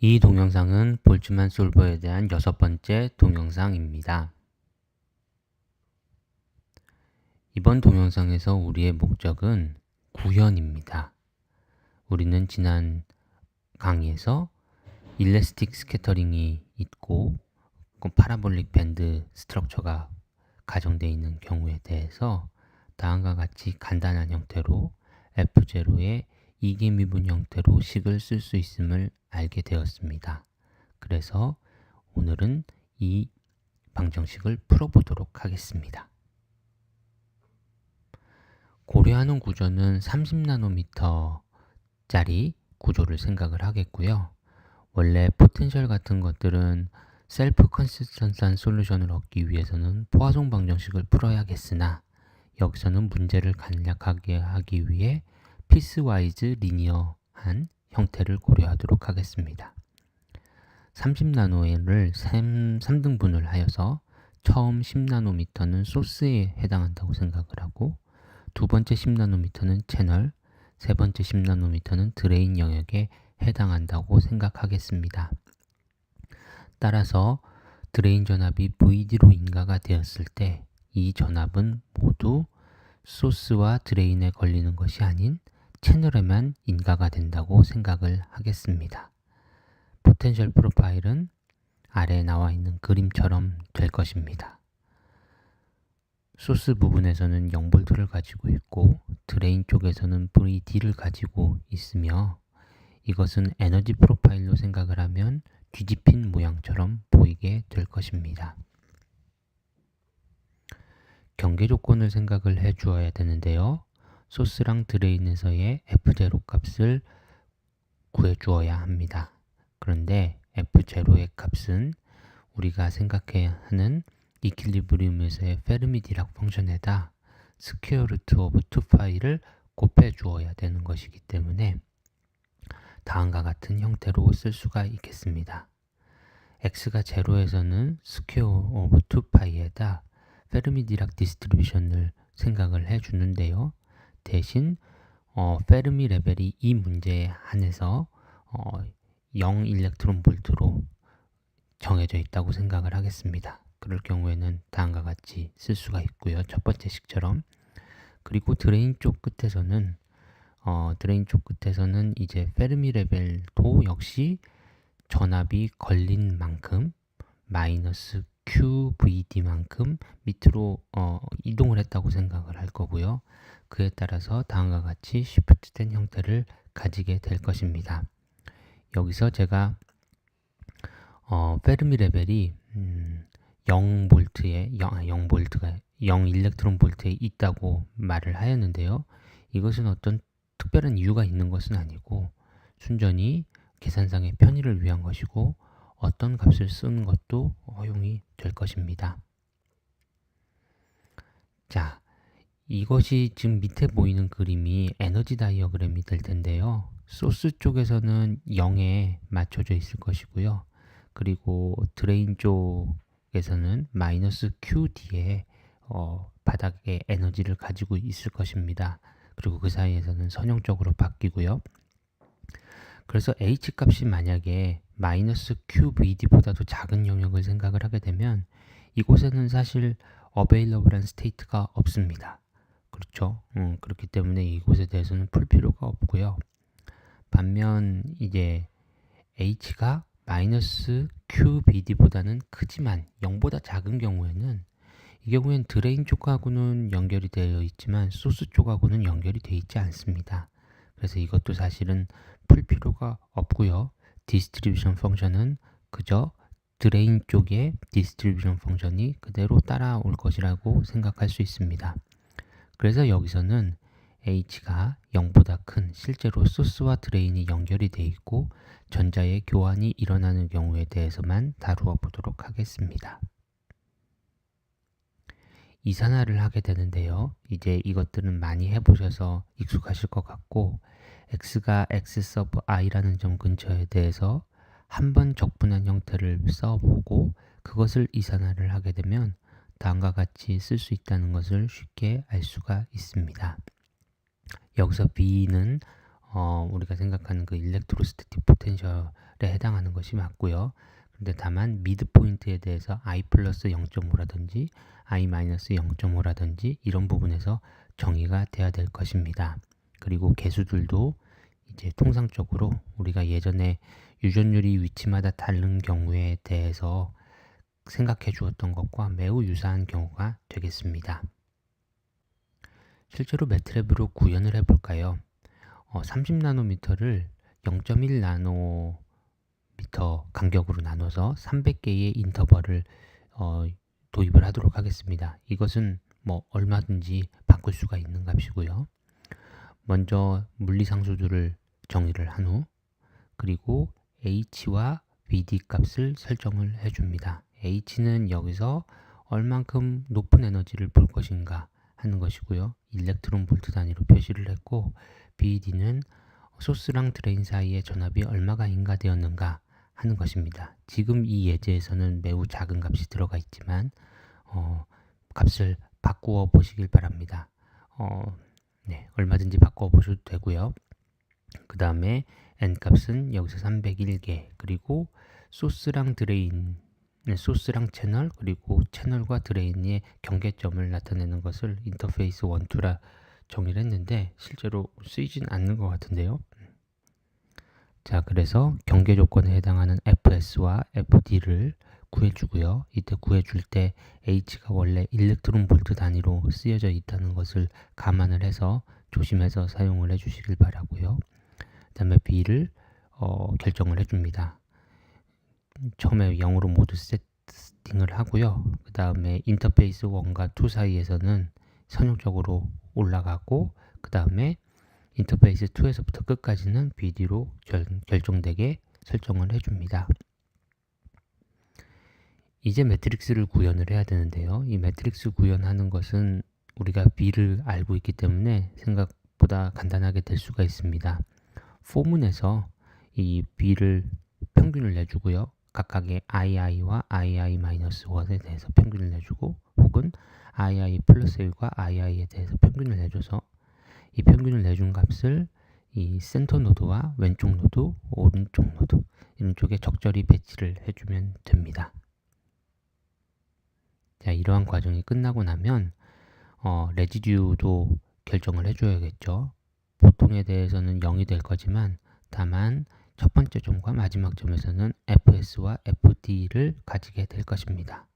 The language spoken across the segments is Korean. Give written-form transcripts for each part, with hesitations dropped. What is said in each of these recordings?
이 동영상은 볼츠만 솔버에 대한 6번째 동영상입니다. 이번 동영상에서 우리의 목적은 구현입니다. 우리는 지난 강의에서 일래스틱 스캐터링이 있고 파라볼릭 밴드 스트럭처가 가정되어 있는 경우에 대해서 다음과 같이 간단한 형태로 F0의 이기미분 형태로 식을 쓸 수 있음을 알게 되었습니다. 그래서 오늘은 이 방정식을 풀어보도록 하겠습니다. 고려하는 구조는 30나노미터짜리 구조를 생각을 하겠고요. 원래 포텐셜 같은 것들은 셀프 컨시스턴트한 솔루션을 얻기 위해서는 포화송 방정식을 풀어야겠으나 여기서는 문제를 간략하게 하기 위해 피스와이즈 리니어한 형태를 고려하도록 하겠습니다. 30나노를 3등분을 하여서 처음 10나노미터는 소스에 해당한다고 생각을 하고 두 번째 10나노미터는 채널, 세 번째 10나노미터는 드레인 영역에 해당한다고 생각하겠습니다. 따라서 드레인 전압이 VD로 인가가 되었을 때 이 전압은 모두 소스와 드레인에 걸리는 것이 아닌 채널에만 인가가 된다고 생각을 하겠습니다. 포텐셜 프로파일은 아래에 나와 있는 그림처럼 될 것입니다. 소스 부분에서는 0V를 가지고 있고 드레인 쪽에서는 VD를 가지고 있으며 이것은 에너지 프로파일로 생각을 하면 뒤집힌 모양처럼 보이게 될 것입니다. 경계 조건을 생각을 해 주어야 되는데요. 소스랑 드레인에서의 F0 값을 구해 주어야 합니다. 그런데 F0의 값은 우리가 생각해야 하는 이퀄리브리움에서의 페르미 디락 펑션에다 스퀘어 루트 오브 2파이를 곱해 주어야 되는 것이기 때문에 다음과 같은 형태로 쓸 수가 있겠습니다. x가 0에서는 스퀘어 오브 2파이에다 페르미 디락 디스트리뷰션을 생각을 해 주는데요. 대신 페르미 레벨이 이 문제에 한해서 0 일렉트론 볼트로 정해져 있다고 생각을 하겠습니다. 그럴 경우에는 다음과 같이 쓸 수가 있고요. 첫 번째 식처럼. 그리고 드레인 쪽 끝에서는 이제 페르미 레벨도 역시 전압이 걸린 만큼 마이너스 QVD만큼 밑으로 이동을 했다고 생각을 할 거고요. 그에 따라서 다음과 같이 시프트된 형태를 가지게 될 것입니다. 여기서 제가 페르미 레벨이 0 일렉트론 볼트에 있다고 말을 하였는데요. 이것은 어떤 특별한 이유가 있는 것은 아니고 순전히 계산상의 편의를 위한 것이고 어떤 값을 쓰는 것도 허용이 될 것입니다. 자, 이것이 지금 밑에 보이는 그림이 에너지 다이어그램이 될 텐데요. 소스 쪽에서는 0에 맞춰져 있을 것이고요. 그리고 드레인 쪽에서는 마이너스 QD에 바닥에 에너지를 가지고 있을 것입니다. 그리고 그 사이에서는 선형적으로 바뀌고요. 그래서 H 값이 만약에 마이너스 QVD보다도 작은 영역을 생각을 하게 되면 이곳에는 사실 available한 스테이트가 없습니다. 그렇죠? 그렇기 때문에 이곳에 대해서는 풀 필요가 없고요. 반면 이제 H가 마이너스 QVD보다는 크지만 0보다 작은 경우에는 이 경우엔 드레인 쪽하고는 연결이 되어 있지만 소스 쪽하고는 연결이 되어 있지 않습니다. 그래서 이것도 사실은 풀 필요가 없고요. 디스트리뷰션 펑션은 그저 드레인 쪽의 디스트리뷰션 펑션이 그대로 따라올 것이라고 생각할 수 있습니다. 그래서 여기서는 H가 0보다 큰 실제로 소스와 드레인이 연결이 되어 있고 전자의 교환이 일어나는 경우에 대해서만 다루어 보도록 하겠습니다. 이산화를 하게 되는데요. 이제 이것들은 많이 해보셔서 익숙하실 것 같고 x가 x 서브 i라는 점 근처에 대해서 한번 적분한 형태를 써보고 그것을 이산화를 하게 되면 다음과 같이 쓸 수 있다는 것을 쉽게 알 수가 있습니다. 여기서 B는 우리가 생각하는 그 일렉트로스태틱 포텐셜 해당하는 것이 맞고요. 근데 다만 미드 포인트에 대해서 i 플러스 0.5라든지 i 마이너스 0.5라든지 이런 부분에서 정의가 돼야 될 것입니다. 그리고 개수들도 이제 통상적으로 우리가 예전에 유전율이 위치마다 다른 경우에 대해서 생각해 주었던 것과 매우 유사한 경우가 되겠습니다. 실제로 매트랩으로 구현을 해볼까요? 30나노미터를 0.1나노미터 간격으로 나눠서 300개의 인터벌을 도입을 하도록 하겠습니다. 이것은 뭐 얼마든지 바꿀 수가 있는 값이고요. 먼저 물리상수들을 정의를 한 후 그리고 H와 VD 값을 설정을 해줍니다. H는 여기서 얼만큼 높은 에너지를 볼 것인가 하는 것이고요. 일렉트론 볼트 단위로 표시를 했고 VD는 소스랑 드레인 사이의 전압이 얼마가 인가되었는가 하는 것입니다. 지금 이 예제에서는 매우 작은 값이 들어가 있지만 값을 바꾸어 보시길 바랍니다. 네, 얼마든지 바꾸어 보셔도 되고요. 그 다음에 N값은 여기서 301개 그리고 소스랑 드레인 소스랑 채널 그리고 채널과 드레인의 경계점을 나타내는 것을 인터페이스 1, 2라 정의를 했는데 실제로 쓰이진 않는 것 같은데요. 자, 그래서 경계 조건에 해당하는 FS와 FD를 구해주고요. 이때 구해줄 때 H가 원래 일렉트론 볼트 단위로 쓰여져 있다는 것을 감안을 해서 조심해서 사용을 해주시길 바라고요. 그 다음에 B를 결정을 해줍니다. 처음에 0으로 모두 세팅을 하고요. 그 다음에 인터페이스 1과 2 사이에서는 선형적으로 올라가고 그 다음에 인터페이스 2에서부터 끝까지는 BD로 결정되게 설정을 해줍니다. 이제 매트릭스를 구현을 해야 되는데요. 이 매트릭스 구현하는 것은 우리가 B를 알고 있기 때문에 생각보다 간단하게 될 수가 있습니다. 포문에서 이 B를 평균을 내주고요. 각각의 II와 II-1에 대해서 평균을 내주고 혹은 II 플러스 1과 II에 대해서 평균을 내줘서 이 평균을 내준 값을 이 센터 노드와 왼쪽 노드, 오른쪽 노드 이런 쪽에 적절히 배치를 해주면 됩니다. 자, 이러한 과정이 끝나고 나면 레지듀도 결정을 해줘야겠죠. 보통에 대해서는 0이 될 거지만 다만 첫 번째 점과 마지막 점에서는 FS와 FD를 가지게 될 것입니다.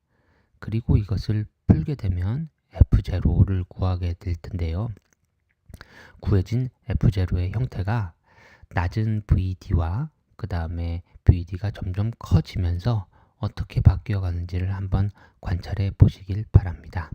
그리고 이것을 풀게 되면 F0를 구하게 될 텐데요. 구해진 F0의 형태가 낮은 VD와 그 다음에 VD가 점점 커지면서 어떻게 바뀌어 가는지를 한번 관찰해 보시길 바랍니다.